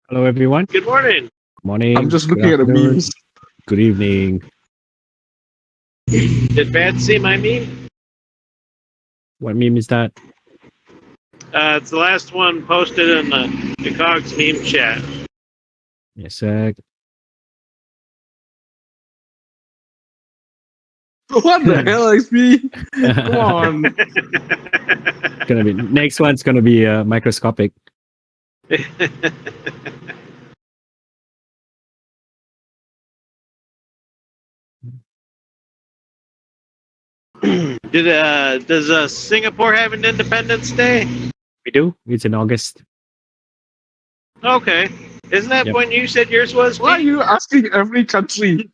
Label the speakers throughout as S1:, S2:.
S1: Hello, everyone.
S2: Good morning.
S1: Good morning.
S3: I'm just
S1: good
S3: looking at the
S1: afternoon,
S3: memes.
S1: Good evening.
S2: Did Fadz see my meme?
S1: What meme is that?
S2: It's the last one posted in the Cogs meme chat.
S1: Yes, sir.
S3: What the hell, XP? Come on.
S1: Gonna be next one's gonna be microscopic.
S2: Does Singapore have an Independence Day?
S1: We do. It's in August.
S2: Okay. Isn't that
S1: Yep.
S2: when you said yours was?
S3: Why are
S2: Pete?
S3: you asking every country?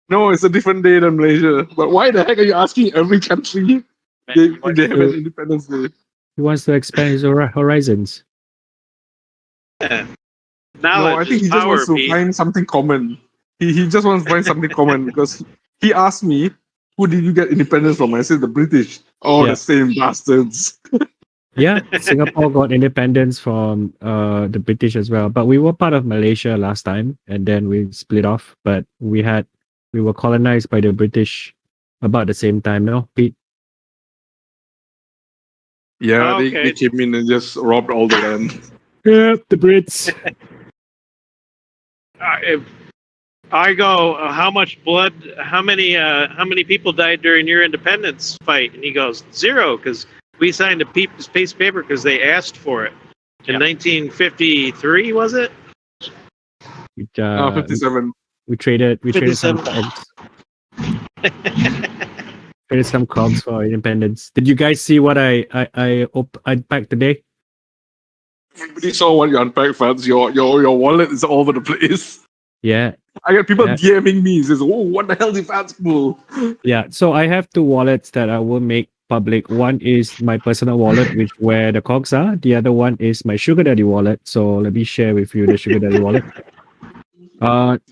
S3: No, it's a different day than Malaysia. But why the heck are you asking every country they have an Independence Day?
S1: He wants to expand his horizons.
S2: Yeah.
S3: No, I
S2: Knowledge
S3: think
S2: is
S3: he just
S2: power,
S3: wants to
S2: Pete.
S3: find something common. He just wants to find something common because he asked me, who did you get independence from? I said the British. Oh,
S1: Yeah.
S3: the same bastards.
S1: Yeah, Singapore got independence from the British as well, but we were part of Malaysia last time, and then we split off. But we were colonized by the British about the same time. No, Pete.
S3: Yeah,
S2: Okay.
S3: they came in and just robbed all the land.
S1: Yeah, the Brits.
S2: If I go, how much blood? How many people died during your independence fight? And he goes 0 because we signed a piece of paper because they asked for it in 1953. Was it?
S1: We,
S3: 57.
S1: we traded some
S2: 57.
S1: cogs. Traded some cogs for independence. Did you guys see what I packed today?
S3: Everybody saw what you unpacked, Fadz. Your wallet is all over the place.
S1: Yeah,
S3: I got people
S1: Yeah.
S3: DMing me. Says, "Oh, what the hell did Fadz pull?"
S1: yeah. So I have two wallets that I will make public. One is my personal wallet, which where the cogs are. The other one is my sugar daddy wallet. So let me share with you the sugar daddy wallet.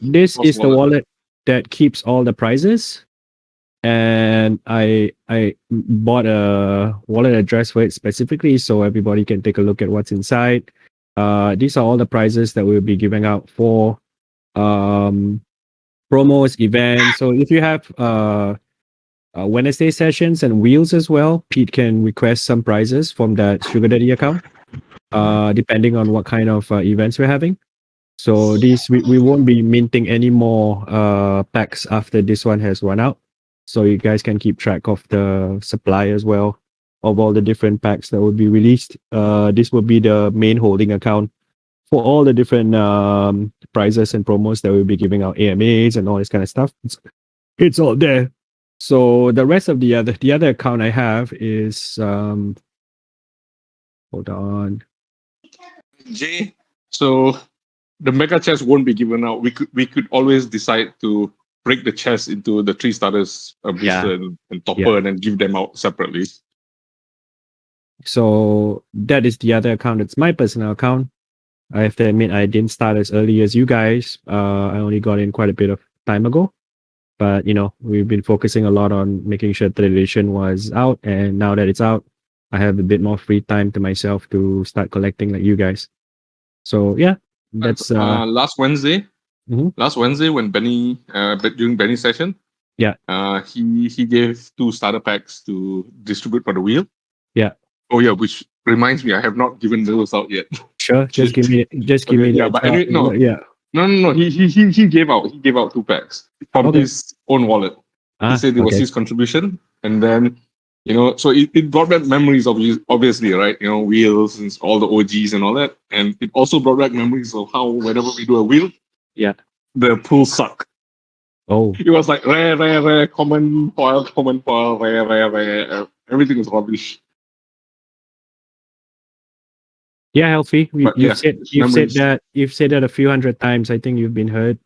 S1: This
S3: Boss
S1: is the
S3: wallet.
S1: wallet that keeps all the prizes, and I bought a wallet address for it specifically so everybody can take a look at what's inside. These are all the prizes that we'll be giving out for promos, events. So if you have Wednesday sessions and wheels as well, Pete can request some prizes from that sugar daddy account, depending on what kind of events we're having. So we won't be minting any more packs after this one has run out. So you guys can keep track of the supply as well of all the different packs that will be released. This will be the main holding account for all the different prizes and promos that we'll be giving out, AMAs and all this kind of stuff. It's all there. So the rest of the other account I have is hold on.
S3: Jay. So the mega chest won't be given out. We could always decide to break the chest into the 3 starters, a booster and topper, and then give them out separately.
S1: So that is the other account. It's my personal account. I have to admit I didn't start as early as you guys. I only got in quite a bit of time ago. But we've been focusing a lot on making sure the edition was out, and now that it's out, I have a bit more free time to myself to start collecting like you guys. So yeah, that's
S3: last Wednesday.
S1: Mhm.
S3: Last Wednesday when Benny during Benny's session.
S1: Yeah.
S3: He gave 2 starter packs to distribute for the wheel.
S1: Yeah.
S3: Oh yeah, which reminds me, I have not given those out yet.
S1: Sure. Just give me
S3: Okay, yeah, but anyway, no.
S1: Yeah.
S3: No. He gave out 2 packs from
S1: Okay.
S3: his own wallet. He said it was
S1: okay.
S3: his contribution, and then so it brought back memories of obviously, right? Wheels and all the OGs and all that, and it also brought back memories of how whenever we do a wheel, the pulls suck.
S1: Oh,
S3: It was like rare, common foil, rare. Everything was rubbish.
S1: yeah, Healthy.
S3: But
S1: You've
S3: yeah,
S1: said that a few hundred times. I think you've been heard.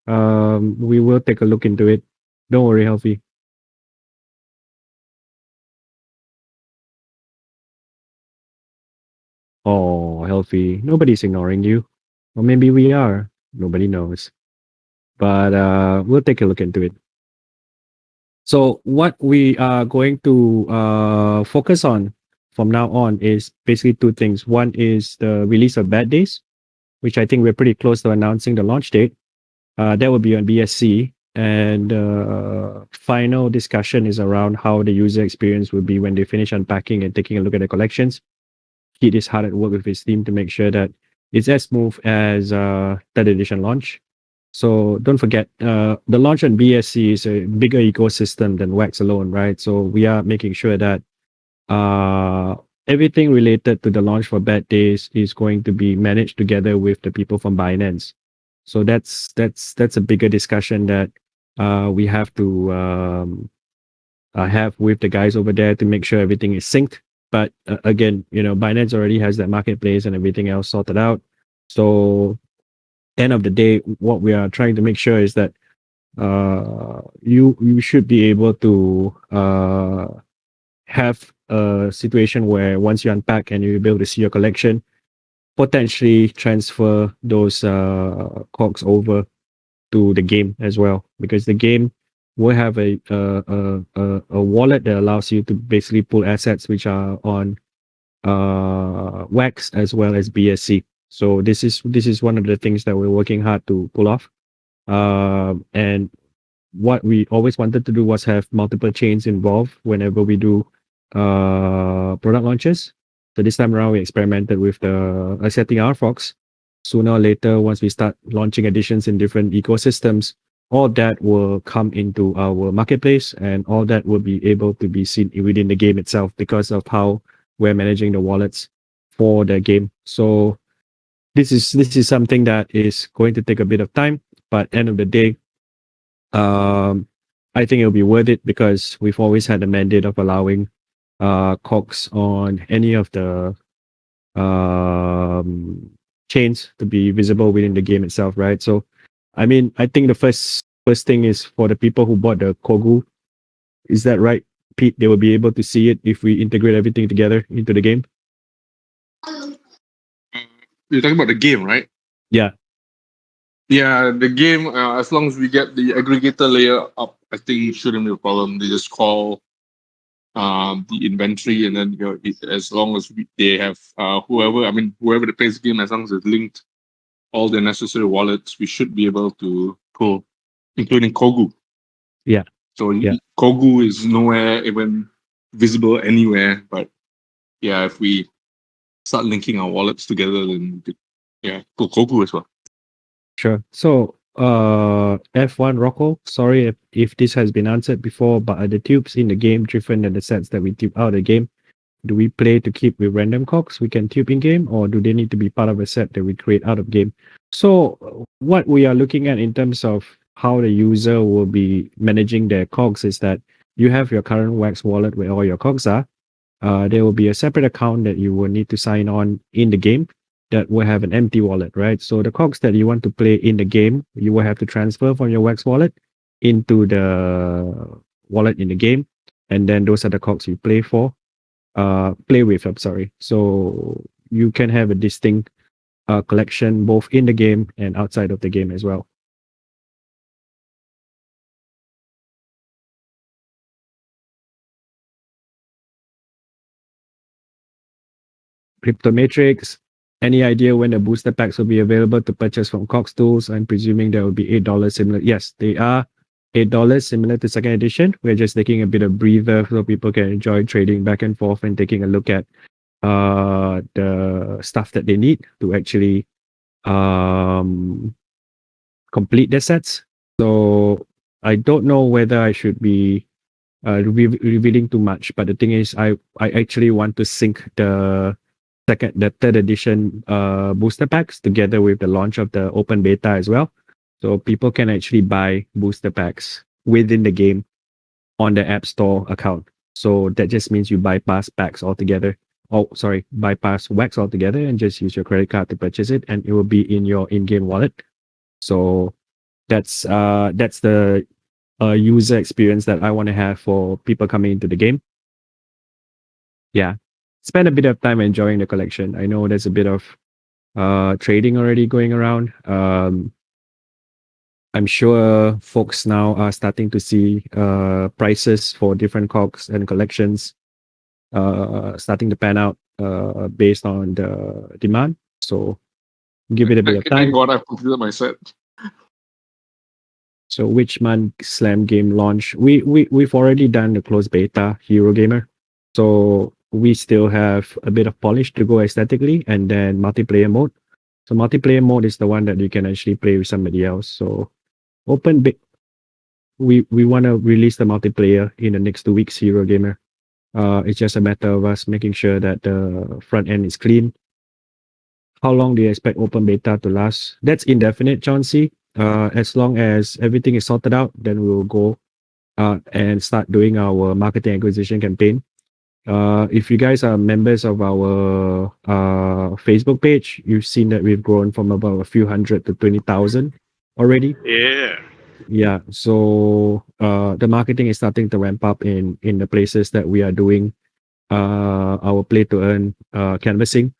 S1: We will take a look into it. Don't worry, Healthy. Oh, Healthy. Nobody's ignoring you. Or maybe we are. Nobody knows. But we'll take a look into it. So what we are going to focus on from now on is basically 2 things. One is the release of Bad Days, which I think we're pretty close to announcing the launch date. That will be on BSC. And final discussion is around how the user experience will be when they finish unpacking and taking a look at the collections. Kit is hard at work with his team to make sure that it's as smooth as third edition launch. So don't forget, the launch on BSC is a bigger ecosystem than Wax alone, right? So we are making sure that everything related to the launch for Bad Days is going to be managed together with the people from Binance. So that's a bigger discussion that we have to have with the guys over there to make sure everything is synced. But again, Binance already has that marketplace and everything else sorted out. So end of the day, what we are trying to make sure is that you should be able to have a situation where once you unpack and you're able to see your collection, potentially transfer those cogs over to the game as well, because the game will have a wallet that allows you to basically pull assets which are on Wax as well as BSC. So this is one of the things that we're working hard to pull off. And what we always wanted to do was have multiple chains involved whenever we do product launches. So this time around, we experimented with the setting RFOX. Sooner or later, once we start launching editions in different ecosystems, all that will come into our marketplace, and all that will be able to be seen within the game itself because of how we're managing the wallets for the game. So this is something that is going to take a bit of time, but end of the day, I think it'll be worth it because we've always had the mandate of allowing cogs on any of the chains to be visible within the game itself, right? So, I mean, I think the first thing is for the people who bought the Kogu. Is that right, Pete? They will be able to see it if we integrate everything together into the game.
S3: You're talking about the game, right?
S1: Yeah.
S3: Yeah, the game, as long as we get the aggregator layer up, I think it shouldn't be a problem. They just call the inventory, and then as long as they have whoever that plays the game, as long as it's linked all the necessary wallets, we should be able to pull, including Kogu.
S1: Yeah.
S3: So Kogu is nowhere even visible anywhere, but yeah, if we start linking our wallets together, then pull Kogu as well.
S1: Sure. So, F1 Rocco, sorry if this has been answered before, but are the tubes in the game different than the sets that we tube out of the game? Do we play to keep with random cogs we can tube in game, or do they need to be part of a set that we create out of game? So, what we are looking at in terms of how the user will be managing their cogs is that you have your current Wax wallet where all your cogs are. There will be a separate account that you will need to sign on in the game that will have an empty wallet, right? So the cogs that you want to play in the game, you will have to transfer from your Wax wallet into the wallet in the game, and then those are the cogs you play with. I'm sorry. So you can have a distinct collection both in the game and outside of the game as well. Cryptomatrix, any idea when the booster packs will be available to purchase from Cox Tools? I'm presuming there will be $8 similar. Yes, they are $8 similar to second edition. We're just taking a bit of breather so people can enjoy trading back and forth and taking a look at the stuff that they need to actually complete their sets. So I don't know whether I should be revealing too much, but the thing is, I actually want to sync the third edition booster packs together with the launch of the open beta as well. So people can actually buy booster packs within the game on the App Store account. So that just means you bypass packs altogether. Bypass Wax altogether and just use your credit card to purchase it, and it will be in your in-game wallet. So that's the user experience that I want to have for people coming into the game. Yeah. Spend a bit of time enjoying the collection. I know there's a bit of trading already going around. I'm sure folks now are starting to see prices for different cogs and collections starting to pan out based on the demand. So Give it a bit of
S3: Thank
S1: time.
S3: God I completed my set.
S1: So which month Slam game launch? We've already done the closed beta Hero Gamer. So we still have a bit of polish to go aesthetically, and then multiplayer mode. So multiplayer mode is the one that you can actually play with somebody else. So open big. We want to release the multiplayer in the next 2 weeks. Hero Gamer. It's just a matter of us making sure that the front end is clean. How long do you expect open beta to last? That's indefinite, Chauncey. As long as everything is sorted out, then we'll go and start doing our marketing acquisition campaign. If you guys are members of our Facebook page, you've seen that we've grown from about a few hundred to 20,000 already.
S2: Yeah.
S1: Yeah, so the marketing is starting to ramp up in the places that we are doing our play to earn canvassing.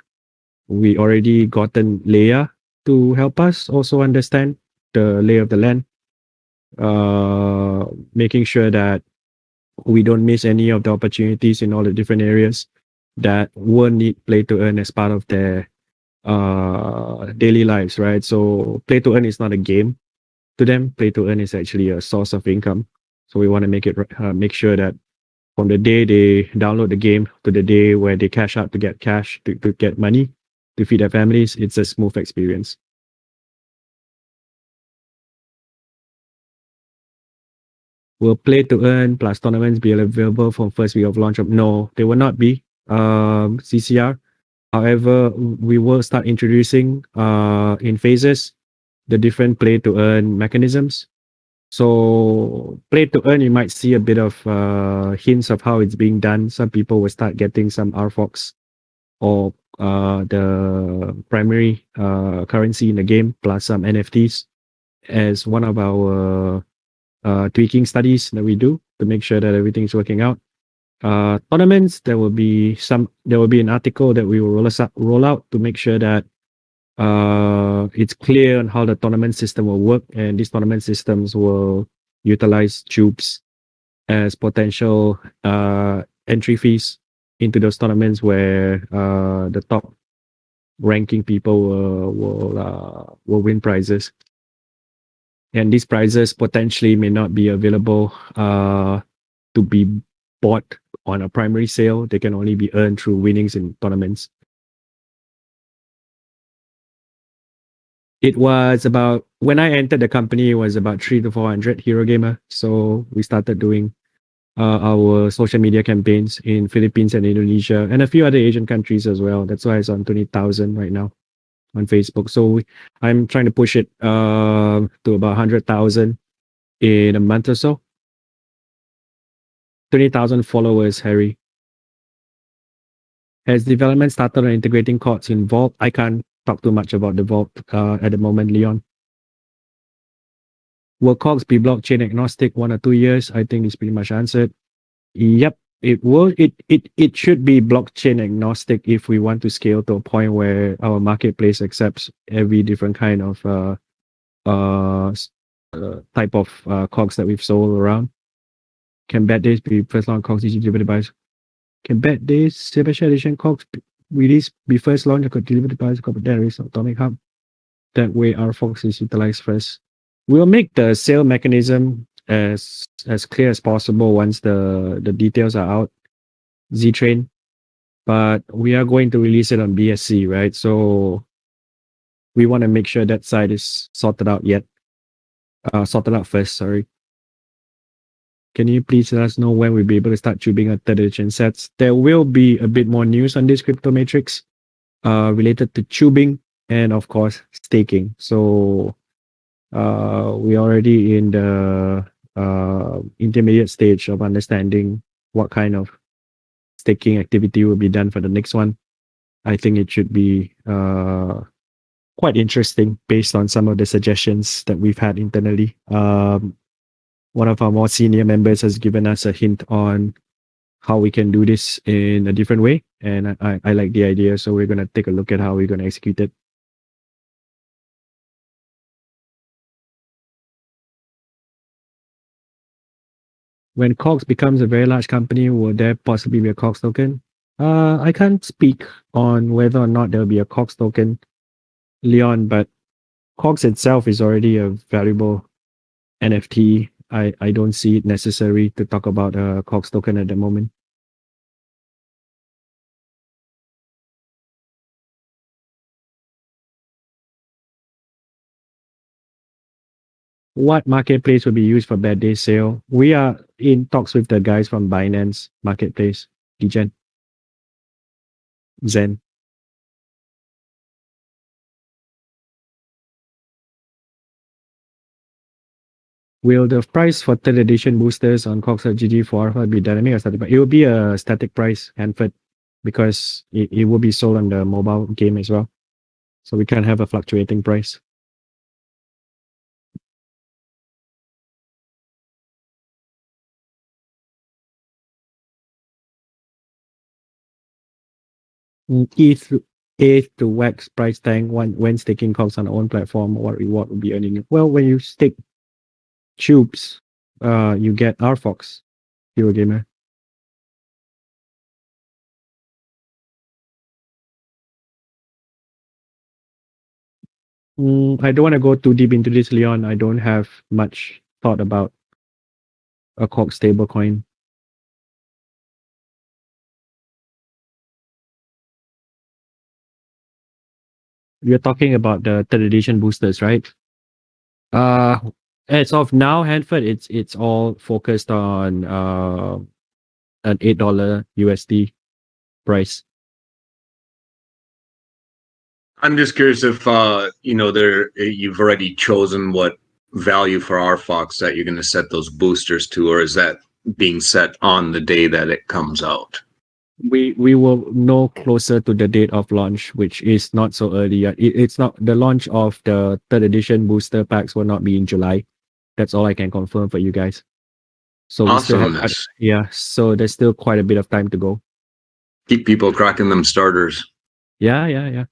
S1: We already gotten Leia to help us also understand the lay of the land, making sure that we don't miss any of the opportunities in all the different areas that will need play to earn as part of their daily lives, right? So play to earn is not a game to them. Play to earn is actually a source of income. So we want to make sure that from the day they download the game to the day where they cash out to get cash to get money to feed their families, it's a smooth experience. Will play to earn plus tournaments be available from first week of launch? No, they will not be. CCR. However, we will start introducing in phases the different play to earn mechanisms. So play to earn, you might see a bit of hints of how it's being done. Some people will start getting some RFOX or the primary currency in the game plus some NFTs as one of our tweaking studies that we do to make sure that everything's working out. Tournaments, there will be an article that we will roll out to make sure that it's clear on how the tournament system will work, and these tournament systems will utilize tubes as potential entry fees into those tournaments where the top ranking people will win prizes, and these prizes potentially may not be available to be bought on a primary sale. They can only be earned through winnings in tournaments. It was about, when I entered the company, it was about 300 to 400 Hero Gamer. So we started doing our social media campaigns in Philippines and Indonesia and a few other Asian countries as well. That's why it's on 20,000 right now on Facebook. So I'm trying to push it to about 100,000 in a month or so. 20,000 followers, Harry. Has development started on integrating codes in Vault? I can't talk too much about the Vault at the moment, Leon. Will COGS be blockchain agnostic 1 or 2 years? I think it's pretty much answered. Yep, it will. It should be blockchain agnostic if we want to scale to a point where our marketplace accepts every different kind of type of COGS that we've sold around. Can bet this be first launch COGS delivered by? Can bet this special edition COGS release be first launch delivered by there is Atomic Hub. That way RFOX is utilized first. We'll make the sale mechanism as clear as possible once the details are out. Z-Train. But we are going to release it on BSC, right? So we want to make sure that side is sorted out first, sorry. Can you please let us know when we'll be able to start tubing our third edition sets? There will be a bit more news on this Crypto Matrix related to tubing and of course staking. So we're already in the intermediate stage of understanding what kind of staking activity will be done for the next one. I think it should be quite interesting based on some of the suggestions that we've had internally. One of our more senior members has given us a hint on how we can do this in a different way, and I like the idea, so we're going to take a look at how we're going to execute it. When COGS becomes a very large company, will there possibly be a COGS token? I can't speak on whether or not there will be a COGS token Leon, but KOGs itself is already a valuable NFT. I don't see it necessary to talk about a KOGs token at the moment. What marketplace will be used for bad day sale? We are in talks with the guys from Binance Marketplace, Degen, Zen. Will the price for third edition boosters on KOGs.gg for Alpha be dynamic or static? It will be a static price, Hanford, because it will be sold on the mobile game as well. So we can't have a fluctuating price. ETH to wax price tag when staking KOGs on our own platform, what reward will be earning? Well, when you stake tubes, you get RFOX, Eurogamer. I don't want to go too deep into this, Leon. I don't have much thought about a KOGs stablecoin. We're talking about the third edition boosters, right? As of now, Hanford, it's all focused on an $8 USD price.
S4: I'm just curious if you've already chosen what value for RFOX that you're going to set those boosters to, or is that being set on the day that it comes out?
S1: We will know closer to the date of launch, which is not so early yet. It's not the launch of the third edition booster packs will not be in July. That's all I can confirm for you guys. So we still have, so there's still quite a bit of time to go.
S4: Keep people cracking them starters.
S1: Yeah.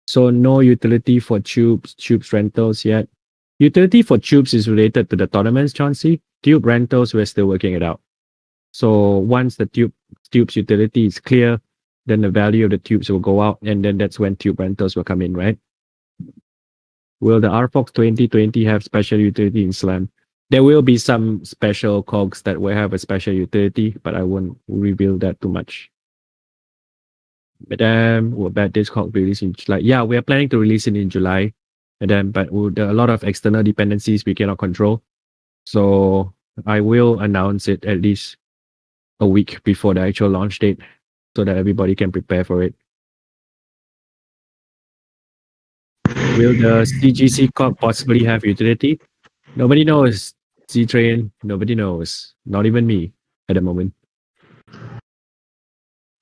S1: So no utility for tubes rentals yet. Utility for tubes is related to the tournaments, Chauncey. Tube rentals, we're still working it out. So once the tubes utility is clear, then the value of the tubes will go out, and then that's when tube rentals will come in, right? Will the RFOX 2020 have special utility in Slam? There will be some special KOGs that will have a special utility, but I won't reveal that too much. Madam, will bad days KOG be released in July? Yeah, we are planning to release it in July. There are a lot of external dependencies we cannot control. So I will announce it at least a week before the actual launch date so that everybody can prepare for it. Will the CGC KOG possibly have utility? Nobody knows. C-Train, nobody knows. Not even me at the moment.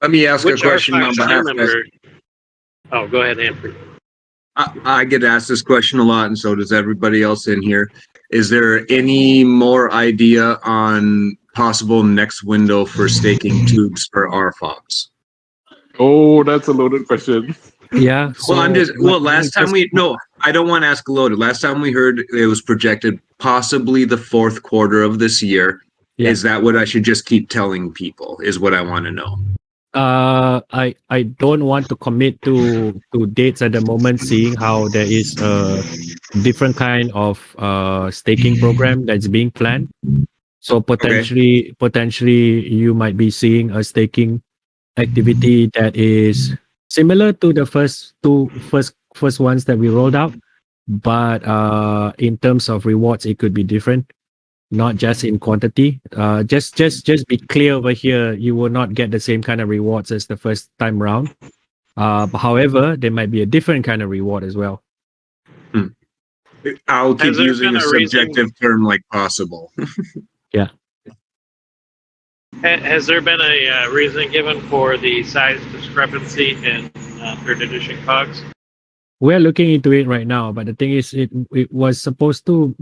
S4: Let me ask a question on behalf of...
S2: Oh, go ahead, Amber.
S4: I get asked this question a lot, and so does everybody else in here. Is there any more idea on possible next window for staking tubes for RFOX?
S3: Oh, that's a loaded question.
S1: Yeah.
S4: So last time I don't want to ask loaded. Last time we heard it was projected possibly the fourth quarter of this year. Yeah. Is that what I should just keep telling people? Is what I want to know.
S1: I don't want to commit to dates at the moment, seeing how there is a different kind of staking program that's being planned. So potentially you might be seeing a staking activity that is similar to the first ones that we rolled out, but in terms of rewards it could be different, not just in quantity. Just be clear over here, you will not get the same kind of rewards as the first time around. However, there might be a different kind of reward as well.
S4: I'll keep using a subjective term like possible.
S1: Yeah.
S2: Has there been a reason given for the size discrepancy in third edition KOGs?
S1: We're looking into it right now, but the thing is, it was supposed to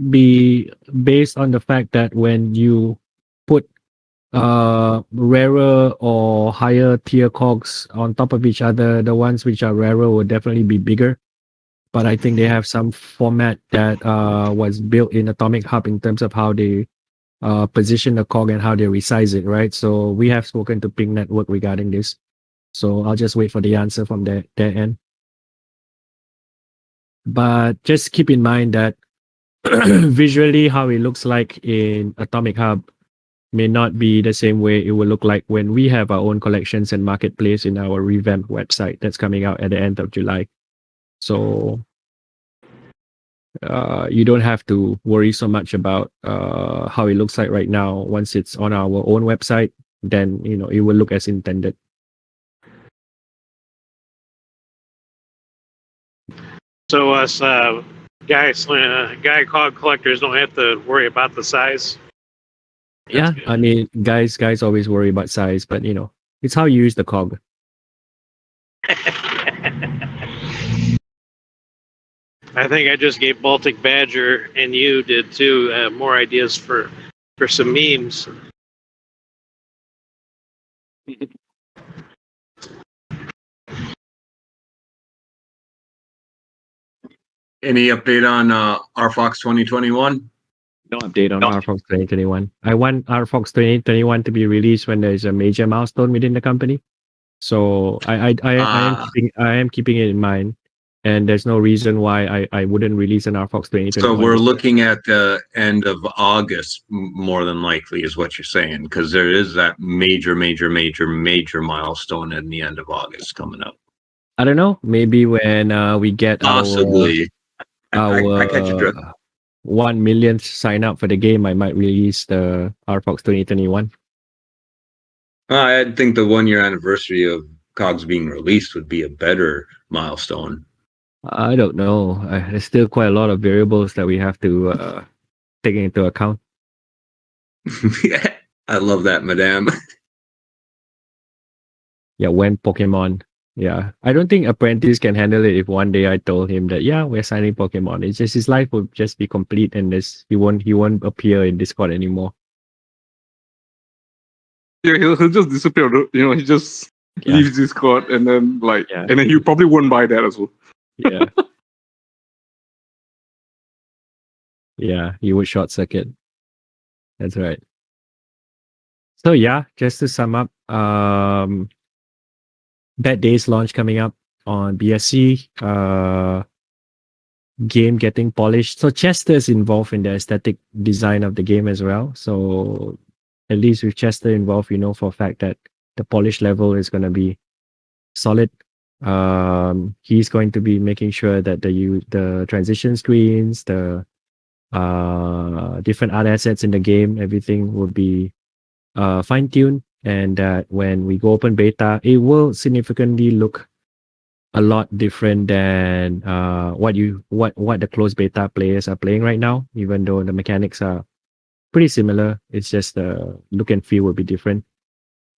S1: be based on the fact that when you put rarer or higher tier KOGs on top of each other, the ones which are rarer will definitely be bigger. But I think they have some format that was built in Atomic Hub in terms of how they position the KOG and how they resize it, right? So we have spoken to Ping Network regarding this. So I'll just wait for the answer from their end. But just keep in mind that visually how it looks like in Atomic Hub may not be the same way it will look like when we have our own collections and marketplace in our revamped website that's coming out at the end of July. So you don't have to worry so much about how it looks like right now. Once it's on our own website, then it will look as intended.
S2: So us guy cog collectors don't have to worry about the size.
S1: Yeah, I mean, guys always worry about size, but it's how you use the cog.
S2: I think I just gave Baltic Badger, and you did too, more ideas for some memes.
S4: Any update on RFOX 2021?
S1: No update on RFOX 2021. I want RFOX 2021 to be released when there is a major milestone within the company. So I am keeping it in mind, and there's no reason why I wouldn't release an RFOX 2021.
S4: So we're looking at the end of August, more than likely, is what you're saying, because there is that major milestone at the end of August coming up.
S1: I don't know. Maybe when we get
S4: Possibly.
S1: our
S4: I catch your drift.
S1: 1 millionth sign up for the game, I might release the RFOX 2021.
S4: I think the 1 year anniversary of COGs being released would be a better milestone.
S1: I don't know. There's still quite a lot of variables that we have to take into account.
S4: Yeah, I love that, madame.
S1: Yeah, when Pokemon. Yeah, I don't think Apprentice can handle it if one day I told him that, yeah, we're signing Pokemon. It's just his life would just be complete and he won't appear in Discord anymore.
S3: Yeah, he'll just disappear. He just leaves Discord and then and then he probably won't buy that as well.
S1: Yeah. Yeah, he would short circuit. That's right. So yeah, just to sum up, Bad Days launch coming up on BSC. Game getting polished. So Chester is involved in the aesthetic design of the game as well. So at least with Chester involved, for a fact that the polish level is going to be solid. He's going to be making sure that the transition screens, the different art assets in the game, everything will be fine-tuned, and that when we go open beta, it will significantly look a lot different than what the closed beta players are playing right now. Even though the mechanics are pretty similar, it's just the look and feel will be different.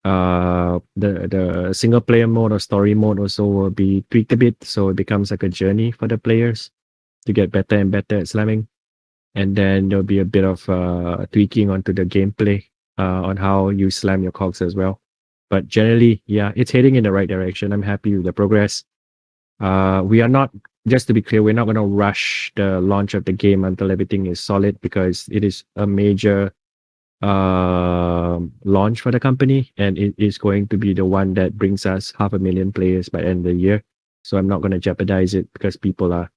S1: The single player mode or story mode also will be tweaked a bit, so it becomes like a journey for the players to get better and better at slamming. And then there'll be a bit of tweaking onto the gameplay on how you slam your cogs as well. But generally, yeah, it's heading in the right direction. I'm happy with the progress. We are not, just to be clear, we're not going to rush the launch of the game until everything is solid, because it is a major launch for the company, and it is going to be the one that brings us 500,000 players by the end of the year. So I'm not going to jeopardize it because people are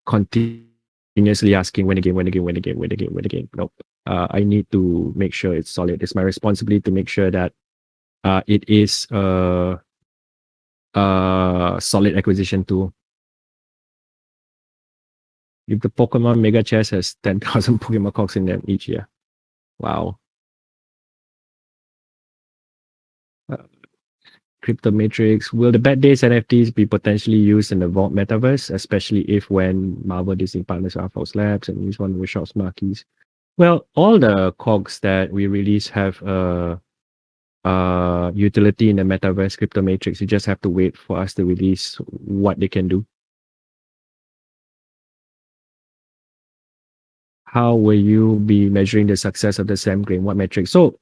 S1: continuously asking when again. Nope. I need to make sure it's solid. It's my responsibility to make sure that it is a solid acquisition tool. If the Pokemon Mega Chest has 10,000 Pokemon cogs in them each year. Wow. Crypto Matrix. Will the Bad Days NFTs be potentially used in the Vault metaverse, especially if when Marvel Disney partners with RFOX Labs and use one of the shop's marquees? Well, all the cogs that we release have utility in the metaverse Crypto Matrix. You just have to wait for us to release what they can do. How will you be measuring the success of the SAM game? What metrics? So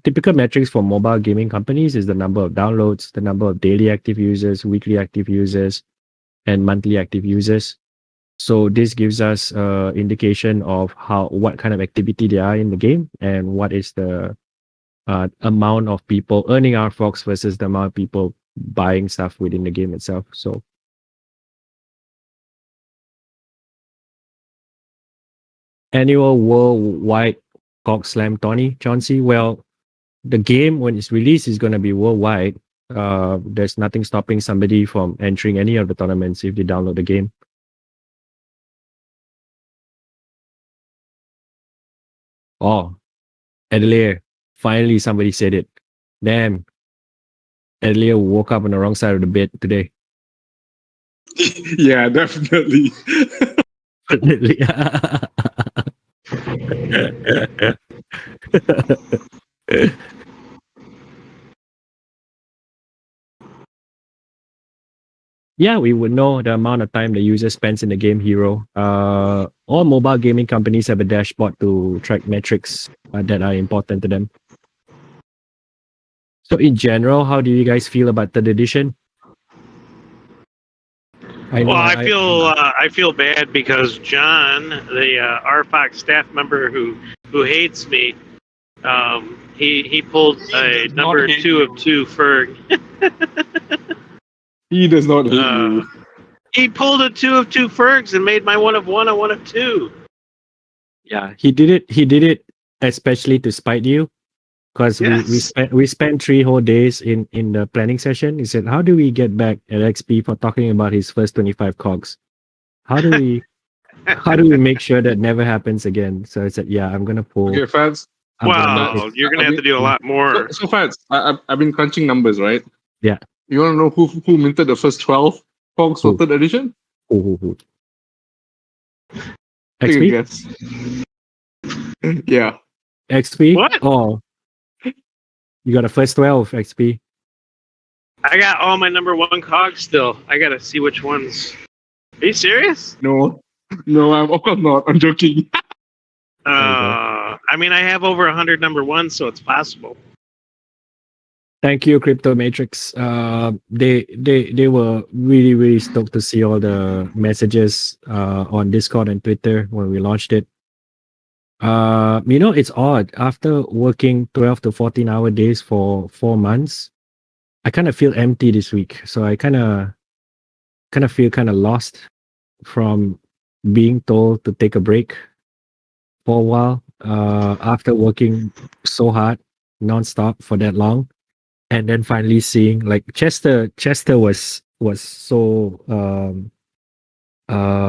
S1: typical metrics for mobile gaming companies is the number of downloads, the number of daily active users, weekly active users, and monthly active users. So this gives us indication of what kind of activity they are in the game and what is the amount of people earning RFOX versus the amount of people buying stuff within the game itself. So annual worldwide COG Slam Tony Chauncey. Well, the game when it's released is going to be worldwide. There's nothing stopping somebody from entering any of the tournaments if they download the game. Oh, Adelaide, finally somebody said it. Damn, Adelaide woke up on the wrong side of the bed today.
S3: Yeah, definitely.
S1: Definitely. Yeah, we would know the amount of time the user spends in the game hero. All mobile gaming companies have a dashboard to track metrics that are important to them. So in general, how do you guys feel about third edition?
S2: I feel bad because John, the RFOX staff member who hates me, he pulled a
S3: does not
S2: number
S3: hate
S2: 2 of 2 Ferg.
S3: He does not hate you.
S2: He pulled a 2 of 2 Fergs and made my 1 of 1 a 1 of 2.
S1: Yeah, he did it. He did it especially to spite you, because we spent 3 whole days in the planning session. He said, "How do we get back at XP for talking about his first 25 cogs? How do we make sure that never happens again?" So I said, "Yeah, I'm gonna pull."
S3: Okay, Fadz.
S2: Wow, you're gonna have to do a lot more.
S3: So Fadz, I've been crunching numbers, right?
S1: Yeah.
S3: You want to know who minted the first 12 cogs for third edition?
S1: Who?
S3: Take a
S1: XP?
S3: guess. Yeah.
S1: XP?
S2: What?
S1: Oh, you got a first 12 XP.
S2: I got all my number 1 cogs still. I gotta see which ones. Are you serious?
S3: No, I'm of course not. I'm joking.
S2: I mean, I have over 100 number 1s, so it's possible.
S1: Thank you, Crypto Matrix. They were really stoked to see all the messages on Discord and Twitter when we launched it. It's odd. After working 12 to 14-hour days for 4 months, I kind of feel empty this week. So I kind of feel kind of lost from being told to take a break for a while after working so hard nonstop for that long. And then finally seeing like Chester was so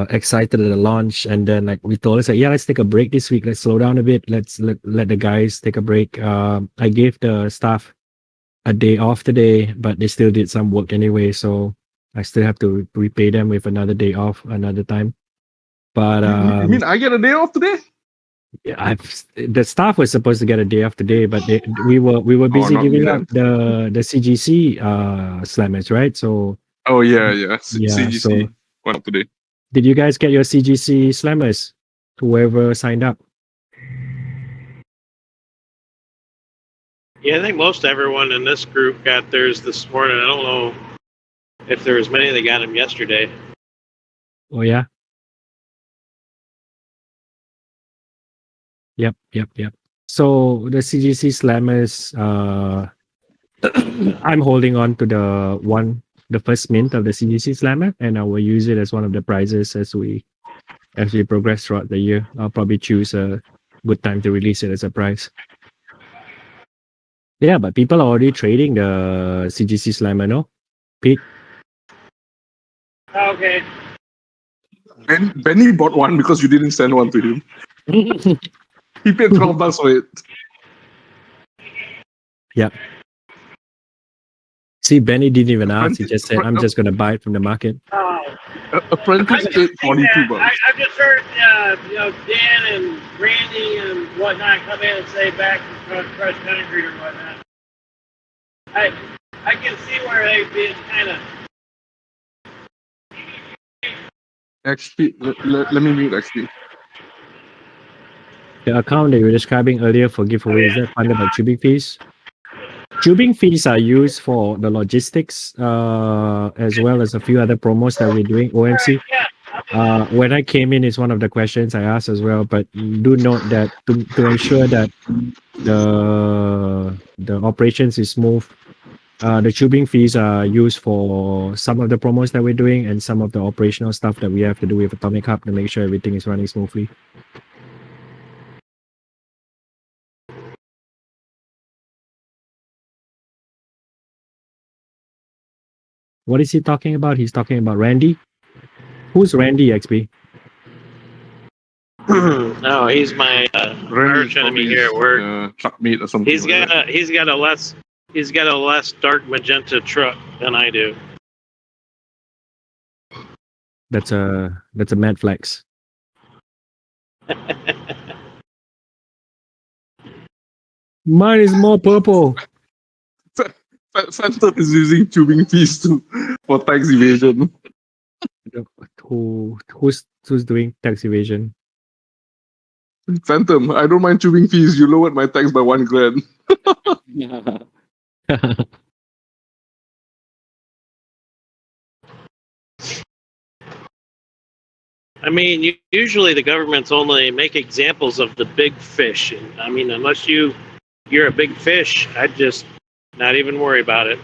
S1: excited at the launch, and then like we told us like, yeah, let's take a break this week, let's slow down a bit, let's let the guys take a break. I gave the staff a day off today, but they still did some work anyway, so I still have to repay them with another day off another time. But
S3: You mean I get a day off today?
S1: yeah, the staff was supposed to get a day off today, but we were busy
S3: not
S1: giving
S3: me
S1: out the CGC slammers, right? So
S3: Oh yeah.
S1: CGC
S3: CGC went up today.
S1: did you guys get your CGC slammers? Whoever signed up.
S2: Yeah, I think most everyone in this group got theirs this morning. I don't know if there was many that got them yesterday.
S1: Oh yeah. Yep. So the CGC slammers, I'm holding on to the first mint of the CGC slammer, and I will use it as one of the prizes as we progress throughout the year. I'll probably choose a good time to release it as a prize. Yeah, but people are already trading the CGC slammer, no? Pete?
S2: Okay.
S3: Benny bought one because you didn't send one to him. He paid $12 for it.
S1: Yep. See, Benny didn't even ask. He just said, "I'm just going to buy it from the market."
S3: Apprentice paid $42.
S2: I've just heard, Dan and Randy and whatnot come in and say back from Crush Country or whatnot. I can see where they'd be kind of.
S3: XP, let me mute XP.
S1: The account that you were describing earlier for giveaway, is that funded by tubing fees? Tubing fees are used for the logistics as well as a few other promos that we're doing, OMC.
S2: Yeah,
S1: when I came in is one of the questions I asked as well. But do note that to ensure that the operations is smooth, the tubing fees are used for some of the promos that we're doing and some of the operational stuff that we have to do with Atomic Hub to make sure everything is running smoothly. What is he talking about? He's talking about Randy. Who's Randy, XP?
S2: No, he's my
S3: Randy
S2: arch enemy here at work.
S3: Truck mate or something.
S2: He's
S3: like that.
S2: got a less dark magenta truck than I do.
S1: That's a mad flex. Mine is more purple.
S3: Phantom is using tubing fees for tax evasion.
S1: Who's doing tax evasion?
S3: Phantom, I don't mind tubing fees. You lowered my tax by $1,000.
S2: I mean, usually the governments only make examples of the big fish. And I mean, unless you're a big fish, I'd just not even worry about it.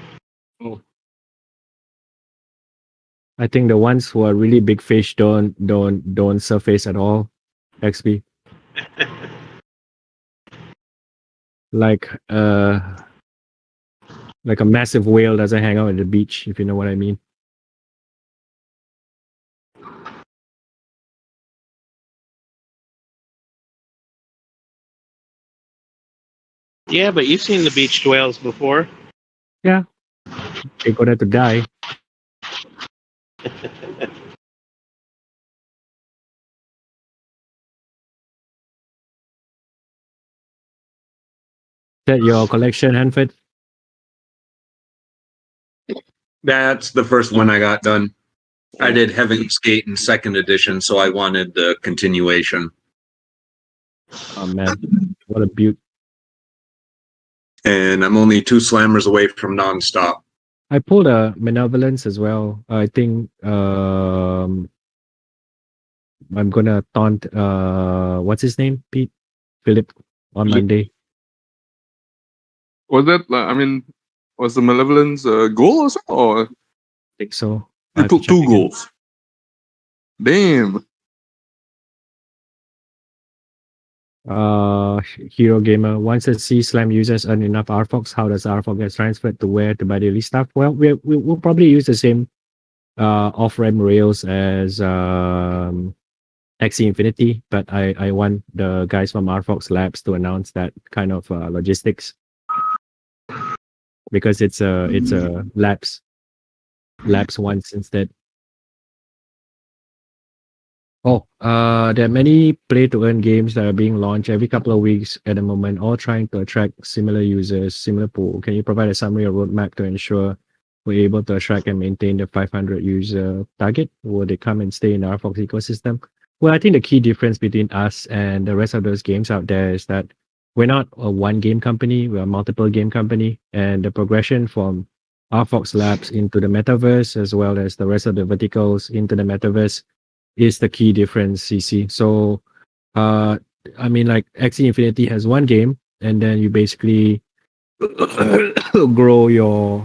S1: I think the ones who are really big fish don't surface at all. XP. Like a massive whale doesn't hang out at the beach, if you know what I mean.
S2: Yeah, but you've seen the beached whales before.
S1: Yeah. They go there to die. That your collection, Hanford?
S4: That's the first one I got done. I did Heaven's Gate in second edition, so I wanted the continuation.
S1: Oh man, what a beaut.
S4: And I'm only 2 slammers away from nonstop.
S1: I pulled a Malevolence as well. I think I'm gonna taunt what's his name? Pete? Philip on Monday.
S3: Was that, was the Malevolence goal or something? Or
S1: I think so.
S3: you took 2 goals? Damn.
S1: Hero Gamer. Once a C Slam users earn enough RFOX, how does RFOX get transferred to where to buy daily stuff? Well, we'll probably use the same off-ramp rails as XE Infinity, but I want the guys from RFOX Labs to announce that kind of logistics because it's a labs once instead. There are many play-to-earn games that are being launched every couple of weeks at the moment, all trying to attract similar users, similar pool. Can you provide a summary or roadmap to ensure we're able to attract and maintain the 500 user target? Will they come and stay in the RFOX ecosystem? Well, I think the key difference between us and the rest of those games out there is that we're not a one game company, we're a multiple game company, and the progression from RFOX Labs into the metaverse, as well as the rest of the verticals into the metaverse, is the key difference, CC. So, I mean, like XE Infinity has one game, and then you basically grow your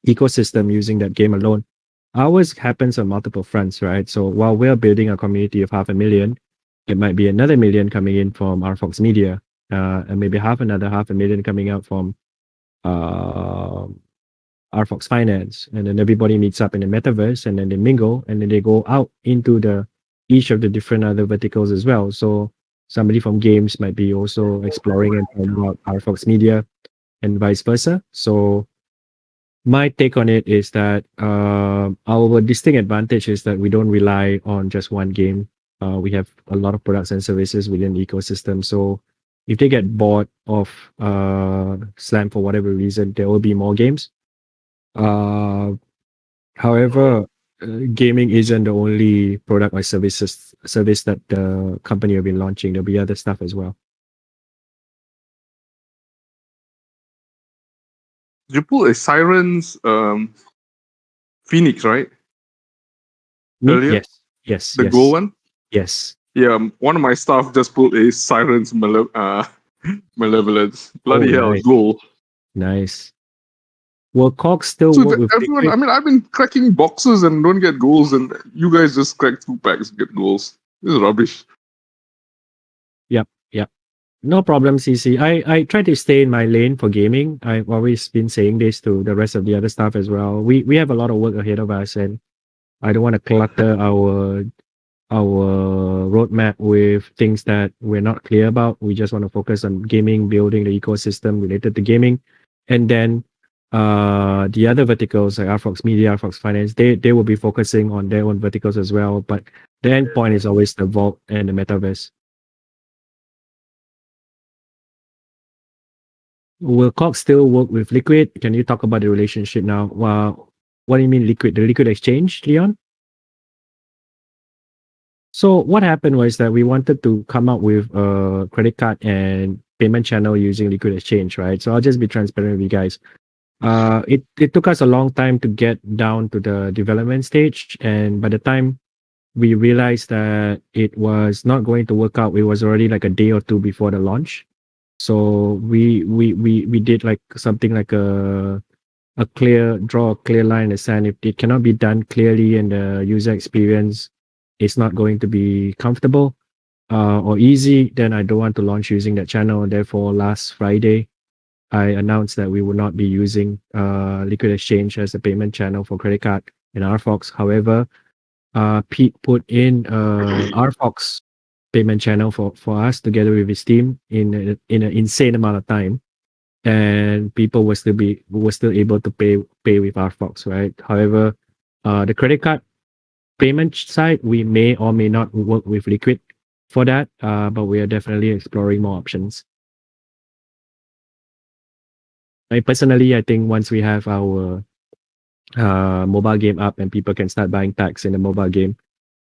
S1: ecosystem using that game alone. Ours happens on multiple fronts, right? So while we're building a community of 500,000, it might be another million coming in from RFOX Media, and maybe another 500,000 coming out from RFOX Finance, and then everybody meets up in the metaverse, and then they mingle, and then they go out into each of the different other verticals as well. So somebody from games might be also exploring and talking about RFOX Media, and vice versa. So my take on it is that our distinct advantage is that we don't rely on just one game. We have a lot of products and services within the ecosystem. So if they get bored of Slam for whatever reason, there will be more games. However, gaming isn't the only product or service that the company will be launching. There'll be other stuff as well.
S3: You pull a Siren's Phoenix, right?
S1: Me?
S3: earlier?
S1: Yes. Yes.
S3: The
S1: yes.
S3: gold one?
S1: Yes.
S3: Yeah, one of my staff just pulled a Siren's Malevolence. Bloody hell,
S1: nice.
S3: gold.
S1: Nice. Will Cox still
S3: So
S1: work with
S3: everyone,
S1: Liquid?
S3: I mean, I've been cracking boxes and don't get goals, and you guys just crack 2 packs and get goals. This is rubbish.
S1: Yep. Yep. No problem, CC. I try to stay in my lane for gaming. I've always been saying this to the rest of the other staff as well. We have a lot of work ahead of us, and I don't want to clutter our roadmap with things that we're not clear about. We just want to focus on gaming, building the ecosystem related to gaming, and then the other verticals like RFOX Media, RFOX Finance, they will be focusing on their own verticals as well. But the end point is always the vault and the metaverse. Will Cox still work with Liquid? Can you talk about the relationship now? What do you mean Liquid? The Liquid Exchange, Leon? So what happened was that we wanted to come up with a credit card and payment channel using Liquid Exchange, right? So I'll just be transparent with you guys. It took us a long time to get down to the development stage, and by the time we realized that it was not going to work out, it was already like a day or two before the launch. So we did like something like draw a clear line in the sand. If it cannot be done clearly and the user experience is not going to be comfortable or easy, then I don't want to launch using that channel. Therefore, last Friday, I announced that we will not be using Liquid Exchange as a payment channel for credit card in RFOX. However, Pete put in RFOX payment channel for us together with his team in an insane amount of time, and people were still able to pay with RFOX, right? However, the credit card payment side, we may or may not work with Liquid for that, but we are definitely exploring more options. Personally, I think once we have our mobile game up and people can start buying packs in the mobile game,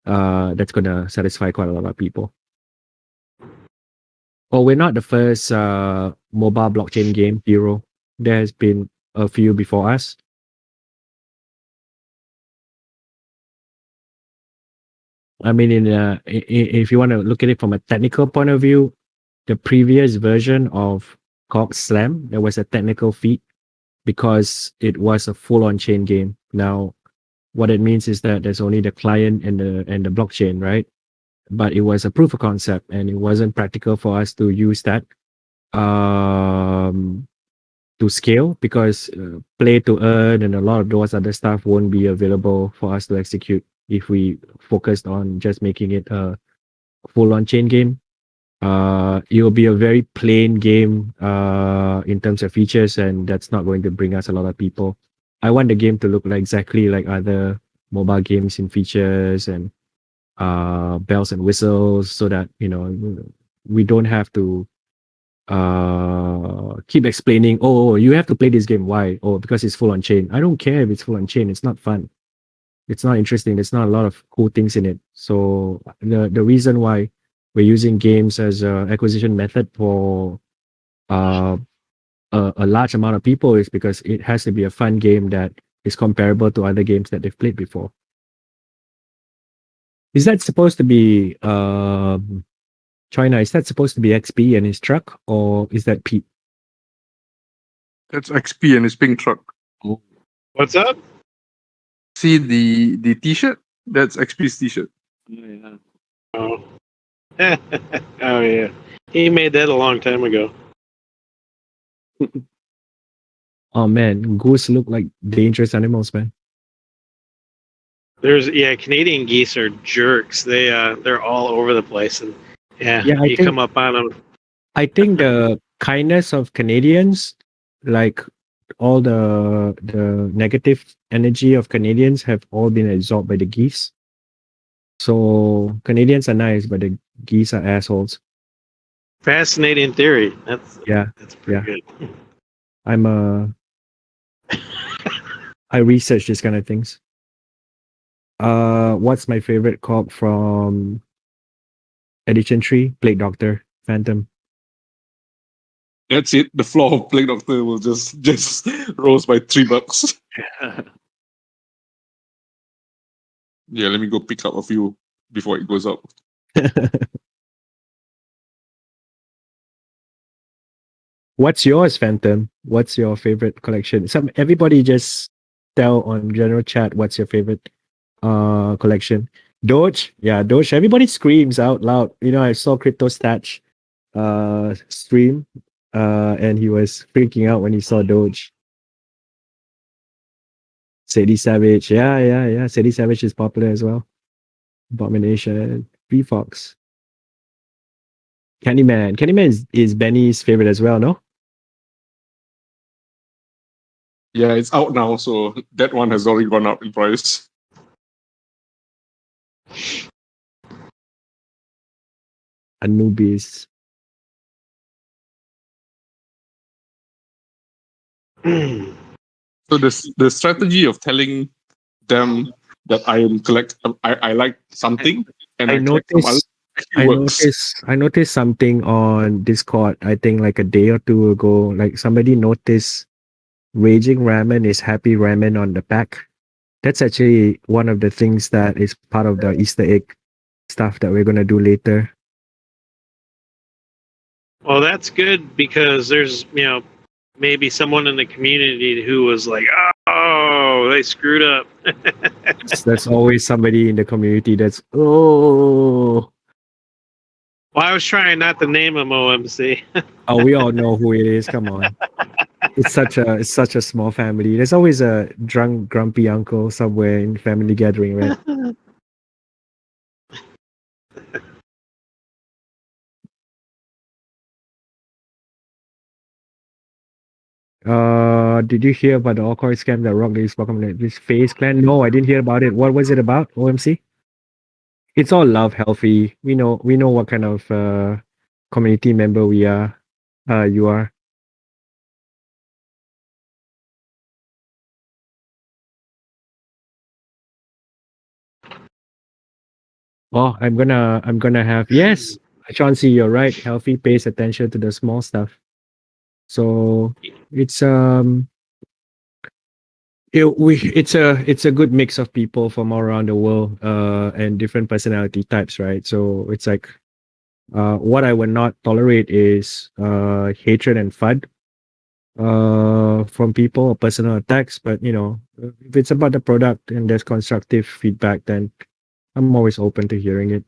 S1: that's gonna satisfy quite a lot of people. Oh, we're not the first mobile blockchain game hero. There has been a few before us. I mean, if you want to look at it from a technical point of view, the previous version of COG Slam, there was a technical feat because it was a full-on chain game. Now, what it means is that there's only the client and the blockchain, right? But it was a proof of concept, and it wasn't practical for us to use that to scale because play to earn and a lot of those other stuff won't be available for us to execute if we focused on just making it a full-on chain game. It will be a very plain game in terms of features, and that's not going to bring us a lot of people. I want the game to look like exactly like other mobile games in features and bells and whistles, so that we don't have to keep explaining. Oh, you have to play this game. Why? Oh, because it's full on chain. I don't care if it's full on chain. It's not fun. It's not interesting. There's not a lot of cool things in it. So the reason why we're using games as an acquisition method for a large amount of people is because it has to be a fun game that is comparable to other games that they've played before. Is that supposed to be China? Is that supposed to be XP and his truck, or is that Pete?
S3: That's XP and his pink truck.
S2: What's up?
S3: See the t-shirt? That's XP's t-shirt.
S2: Yeah. Oh. Oh yeah. He made that a long time ago.
S1: Oh man, goose look like dangerous animals, man.
S2: Canadian geese are jerks. They're all over the place, and you come up on them.
S1: I think the kindness of Canadians, like all the negative energy of Canadians, have all been absorbed by the geese. So Canadians are nice, but the geese are assholes.
S2: Fascinating theory. That's pretty good.
S1: I research this kind of things. What's my favorite cog from Edition 3? Plague Doctor, Phantom.
S3: That's it. The floor of Plague Doctor will just rose by $3. Yeah, let me go pick up a few before it goes up.
S1: What's yours, Phantom? What's your favorite collection? Everybody just tell on general chat what's your favorite collection. Doge, yeah, Doge. Everybody screams out loud. You know, I saw Crypto Statch stream, and he was freaking out when he saw Doge. Sadie Savage, yeah. Sadie Savage is popular as well. Abomination, RFOX. Candyman is Benny's favorite as well, no?
S3: Yeah, it's out now, so that one has already gone up in price.
S1: Anubis.
S3: So the strategy of telling them that I like something and
S1: I
S3: I collect some other
S1: noticed
S3: actually works.
S1: I noticed something on Discord, I think like a day or two ago. Like somebody noticed Raging Ramen is Happy Ramen on the back. That's actually one of the things that is part of the Easter egg stuff that we're gonna do later.
S2: Well, that's good because there's, maybe someone in the community who was like, oh, they screwed up.
S1: There's always somebody in the community that's oh.
S2: Well, I was trying not to name him OMC.
S1: Oh, we all know who it is. Come on. It's such a small family. There's always a drunk, grumpy uncle somewhere in family gathering, right? Did you hear about the all-coin scam that Rock Lee spoke about? This Phase Clan? No, I didn't hear about it. What was it about? OMC? It's all love, healthy. We know what kind of community member we are. You are. Oh, I'm gonna have yes, Chauncey, you're right. Healthy pays attention to the small stuff. So it's it's a good mix of people from all around the world and different personality types, right? So it's like what I would not tolerate is hatred and FUD from people or personal attacks. But if it's about the product and there's constructive feedback, then I'm always open to hearing it.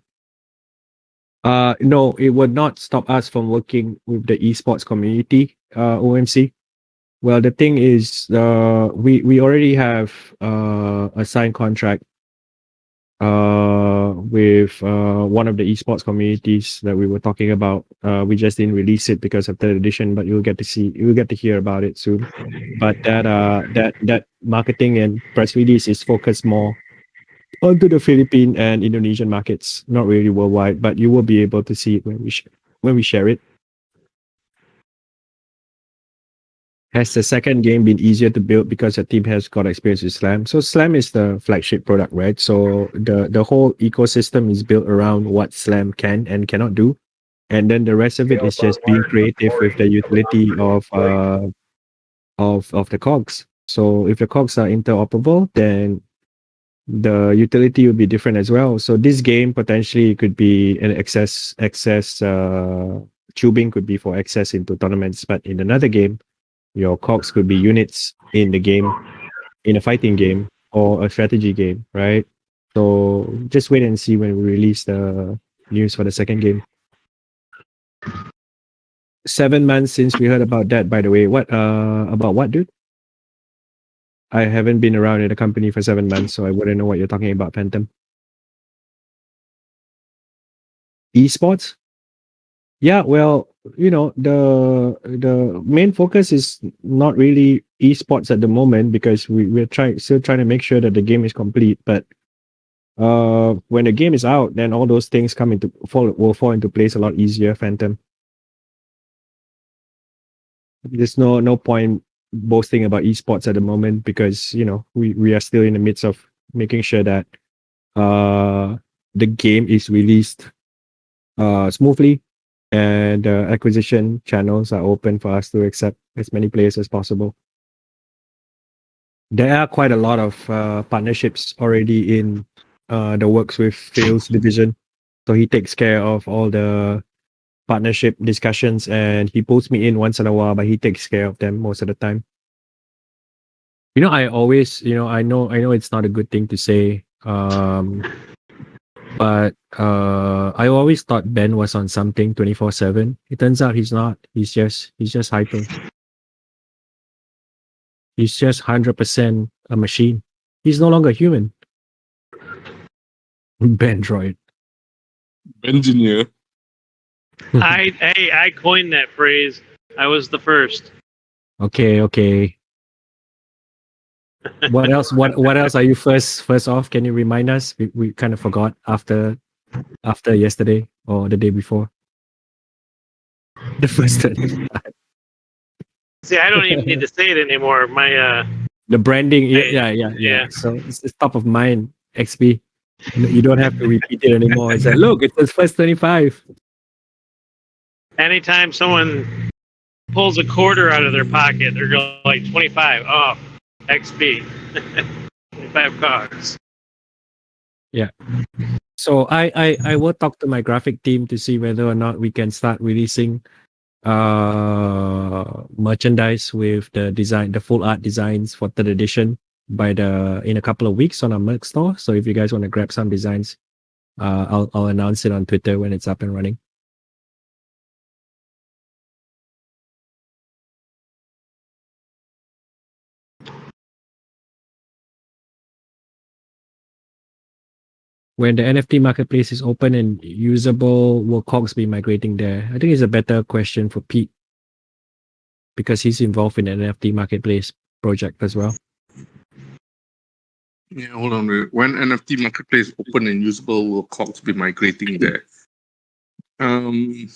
S1: No, it would not stop us from working with the esports community, OMC. Well, the thing is, we already have a signed contract with one of the esports communities that we were talking about. We just didn't release it because of third edition, but you'll get to hear about it soon. But that marketing and press release is focused more onto the Philippine and Indonesian markets, not really worldwide. But you will be able to see it when we share it. Has the second game been easier to build because your team has got experience with Slam? So Slam is the flagship product, right? So the whole ecosystem is built around what Slam can and cannot do, and then the rest of it is just being creative with the utility of the cogs. So if the cogs are interoperable, then the utility will be different as well. So this game potentially could be an access tubing could be for access into tournaments, but in another game your cogs could be units in the game, in a fighting game or a strategy game, right? So just wait and see when we release the news for the second game. 7 months since we heard about that, by the way. What about what, dude? I haven't been around in the company for 7 months, so I wouldn't know what you're talking about, Phantom. Esports? Yeah, well, the main focus is not really esports at the moment because we're still trying to make sure that the game is complete. But when the game is out, then all those things will fall into place a lot easier, Phantom. There's no point boasting about esports at the moment because we are still in the midst of making sure that the game is released smoothly and acquisition channels are open for us to accept as many players as possible. There are quite a lot of partnerships already in that works with Phil's division. So he takes care of all the partnership discussions, and he pulls me in once in a while, but he takes care of them most of the time. I always, I know it's not a good thing to say, but I always thought Ben was on something 24/7. It turns out he's not. He's just hyper. He's just 100% a machine. He's no longer human. Ben droid.
S3: Engineer.
S2: I coined that phrase. I was the first.
S1: Okay. What else? What else are you first off? Can you remind us? We kind of forgot after yesterday or the day before. The first 35.
S2: See, I don't even need to say it anymore. My
S1: The branding, yeah.
S2: Yeah.
S1: So it's top of mind. XP. You don't have to repeat it anymore. It's like, look, it's the first 25.
S2: anytime someone pulls a quarter out of their pocket, they're going like 25 off XP. 25 cogs.
S1: So I will talk to my graphic team to see whether or not we can start releasing merchandise with the full art designs for third edition in a couple of weeks on our merch store. So if you guys want to grab some designs, I'll announce it on Twitter when it's up and running. When the NFT marketplace is open and usable, will cogs be migrating there? I think it's a better question for Pete, because he's involved in the NFT marketplace project as well.
S3: Yeah, hold on. When NFT marketplace open and usable, will cogs be migrating there? We're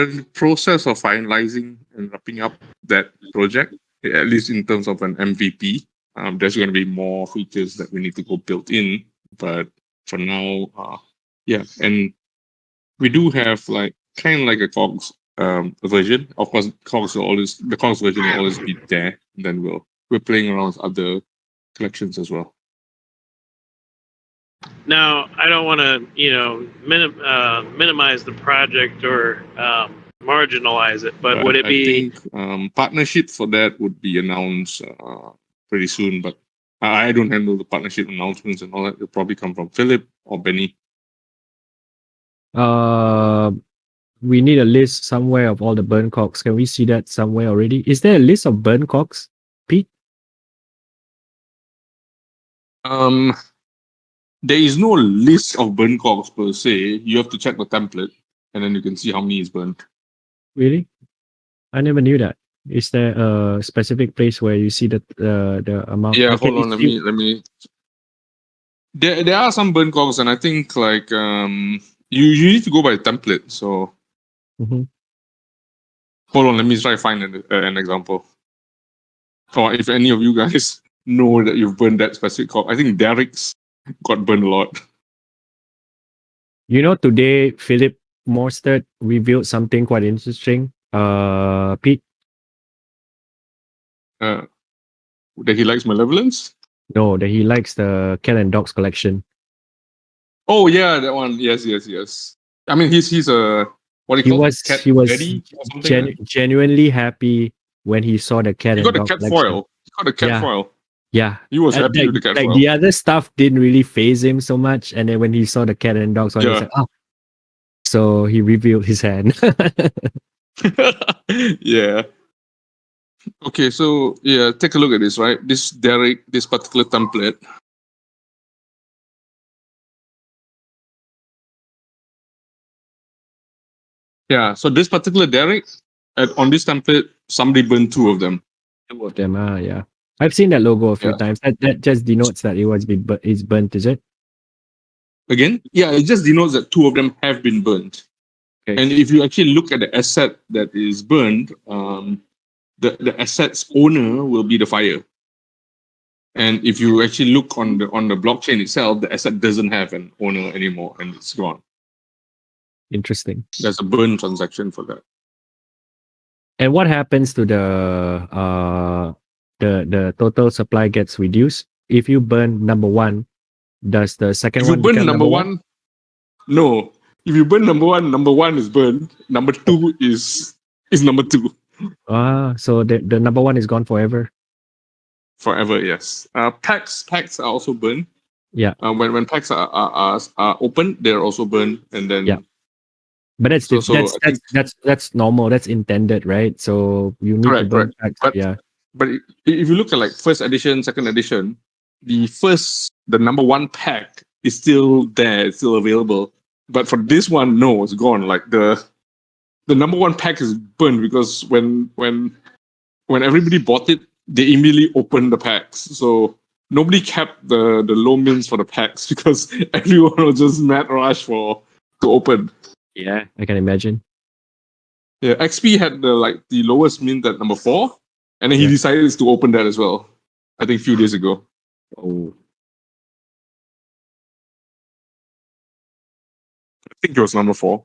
S3: in the process of finalizing and wrapping up that project, at least in terms of an MVP. There's going to be more features that we need to go build in, but for now, yeah. And we do have kind of like a cogs version. Of course, the cogs version will always be there. And then we're playing around with other collections as well.
S2: Now, I don't want to, minimize the project or marginalize it, but would it be?
S3: I think partnership for that would be announced pretty soon, but I don't handle the partnership announcements and all that. It'll probably come from Philip or Benny.
S1: We need a list somewhere of all the burn cogs. Can we see that somewhere already? Is there a list of burn cogs, Pete?
S3: There is no list of burn cogs per se. You have to check the template, and then you can see how many is burnt.
S1: Really? I never knew that. Is there a specific place where you see the amount?
S3: Yeah, hold on. Let me. There are some burn cogs, and I think you need to go by template. So
S1: Mhm.
S3: Hold on. Let me try find an example. Or if any of you guys know that you've burned that specific cog, I think Derek's got burned a lot.
S1: Today Philip Morstead revealed something quite interesting. Pete.
S3: That he likes Malevolence?
S1: No, that he likes the Cat and Dogs collection.
S3: Oh yeah, that one. Yes. I mean, he's a what do you call it?
S1: He was
S3: Daddy or something?
S1: genuinely happy when he saw the Cat
S3: He
S1: and
S3: got a
S1: Dog
S3: cat
S1: collection.
S3: foil. He got a cat foil.
S1: Yeah.
S3: He was happy with the cat foil.
S1: The other stuff didn't really faze him so much, and then when he saw the Cat and Dogs one, he was like, oh. So he revealed his hand.
S3: Yeah. Okay, so yeah, take a look at this, right? This particular template. Yeah, so this particular Derek, on this template, somebody burned two of them.
S1: Two of them, yeah. I've seen that logo a few times. That just denotes that it's burnt, is it?
S3: Again? Yeah, it just denotes that two of them have been burnt. Okay. And if you actually look at the asset that is burned, the asset's owner will be the fire. And if you actually look on the blockchain itself, the asset doesn't have an owner anymore, and it's gone.
S1: Interesting.
S3: There's a burn transaction for that.
S1: And what happens to the total supply gets reduced if you burn number one? Does the second
S3: If you
S1: one
S3: burn
S1: become
S3: number one, no. If you burn number one is burned. Number two is number two
S1: So the number one is gone forever.
S3: forever. Yes. Packs are also burned.
S1: Yeah.
S3: When packs are open, they're also burned, and then
S1: Yeah. But that's
S3: So-
S1: diff-
S3: so
S1: that's
S3: I think-
S1: that's normal. That's intended, right? So you need to
S3: Correct,
S1: burn
S3: correct.
S1: packs.
S3: But- But if you look at like first edition, second edition, the number one pack is still there, it's still available. But for this one, no, it's gone. Like the number one pack is burned because when everybody bought it, they immediately opened the packs. So nobody kept the low mints for the packs because everyone was just mad rush to open.
S1: Yeah, I can imagine.
S3: Yeah, XP had the lowest mint at number 4, and then he
S1: Yeah.
S3: decided to open that as well. I think a few days ago.
S1: Oh,
S3: I think it was number 4.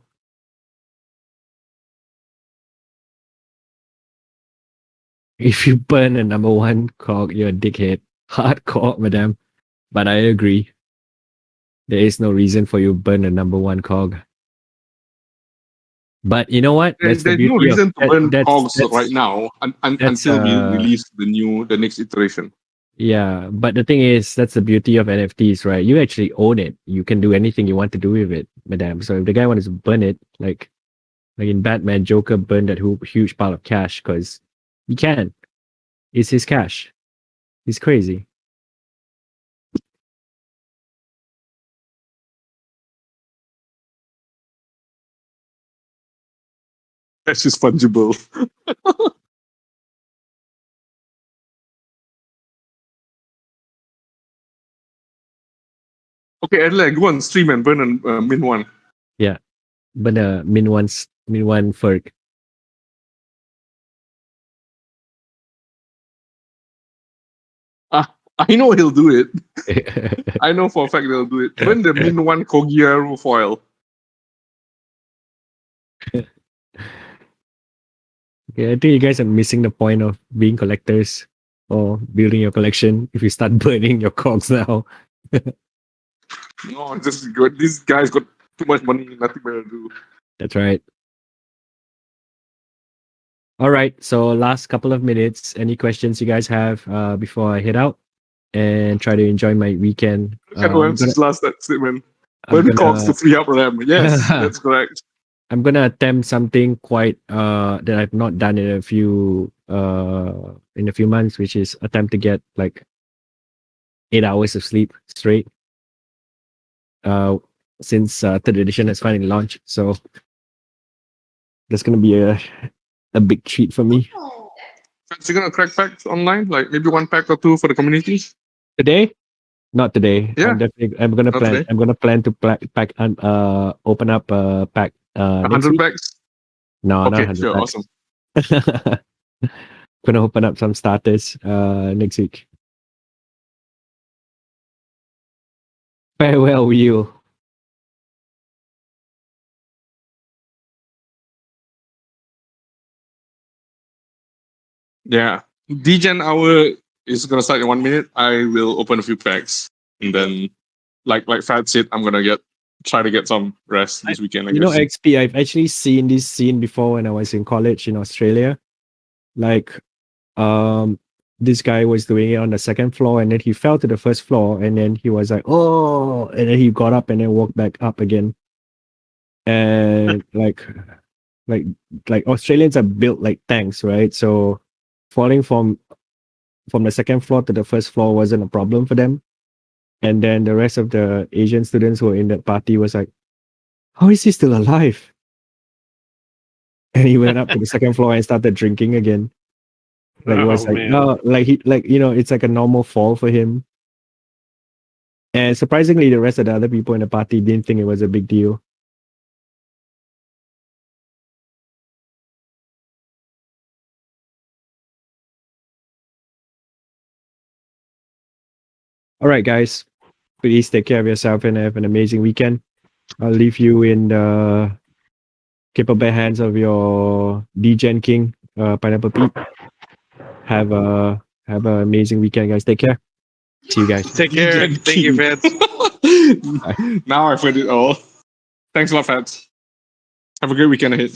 S1: if you burn a number one cog, you're a dickhead. Hardcore, madam. But I agree. There is no reason for you to burn a number one cog. But you know what?
S3: There's
S1: the
S3: no
S1: beauty of-
S3: reason to
S1: that-
S3: burn
S1: that's-
S3: cogs
S1: that's-
S3: right now
S1: that's,
S3: until we release the next iteration.
S1: Yeah, but the thing is, that's the beauty of NFTs, right? You actually own it. You can do anything you want to do with it, madam. So if the guy wants to burn it, like in Batman, Joker burned that huge pile of cash because he can. It's his cash. He's crazy.
S3: That's just fungible. Okay, Adelaide, go on stream and burn a min one.
S1: But min one Ferg.
S3: I know he'll do it. I know for a fact they'll do it. Burn the min one Kogiaru foil.
S1: Yeah, I think you guys are missing the point of being collectors or building your collection if you start burning your cogs now.
S3: No, just good. These guys got too much money, nothing better to do.
S1: That's right. All right. So last couple of minutes. Any questions you guys have before I head out and try to enjoy my weekend?
S3: Look at OMC's last statement.
S1: I'm
S3: Burn
S1: gonna-
S3: cogs to free up RAM. Yes, that's correct.
S1: I'm gonna attempt something quite that I've not done in a few months, which is attempt to get like 8 hours of sleep straight. Since third edition has finally launched, so that's gonna be a big treat for me
S3: So you're gonna crack packs online, like maybe one pack or two for the community.
S1: today. Not today.
S3: Yeah.
S1: I'm gonna
S3: Not
S1: plan.
S3: today.
S1: I'm gonna plan to pack and open up a pack. Next
S3: 100
S1: week.
S3: packs.
S1: No, not
S3: Okay,
S1: 100
S3: sure,
S1: packs.
S3: awesome.
S1: Gonna open up some starters next week. Farewell, Wheel.
S3: Yeah, DGen hour is gonna start in 1 minute. I will open a few packs, and then, like Fadz said, I'm gonna try to get some rest this weekend. I
S1: You know,
S3: guess.
S1: XP, I've actually seen this scene before when I was in college in Australia. Like, this guy was doing it on the second floor and then he fell to the first floor and then he was like, oh, and then he got up and then walked back up again. And like Australians are built like tanks, right? So falling from the second floor to the first floor wasn't a problem for them. And then the rest of the Asian students who were in that party was like, how is he still alive? And he went up to the second floor and started drinking again. Like it was
S2: Oh,
S1: like
S2: man.
S1: no, like he like it's like a normal fall for him. And surprisingly, the rest of the other people in the party didn't think it was a big deal. All right, guys. Please take care of yourself and have an amazing weekend. I'll leave you in the capable hands of your DGen King, Pineapple Pete. Have an amazing weekend, guys. Take care. See you guys.
S2: Take care. Thank you, Fadz.
S3: Now I've heard it all. Thanks a lot, Fadz. Have a great weekend ahead.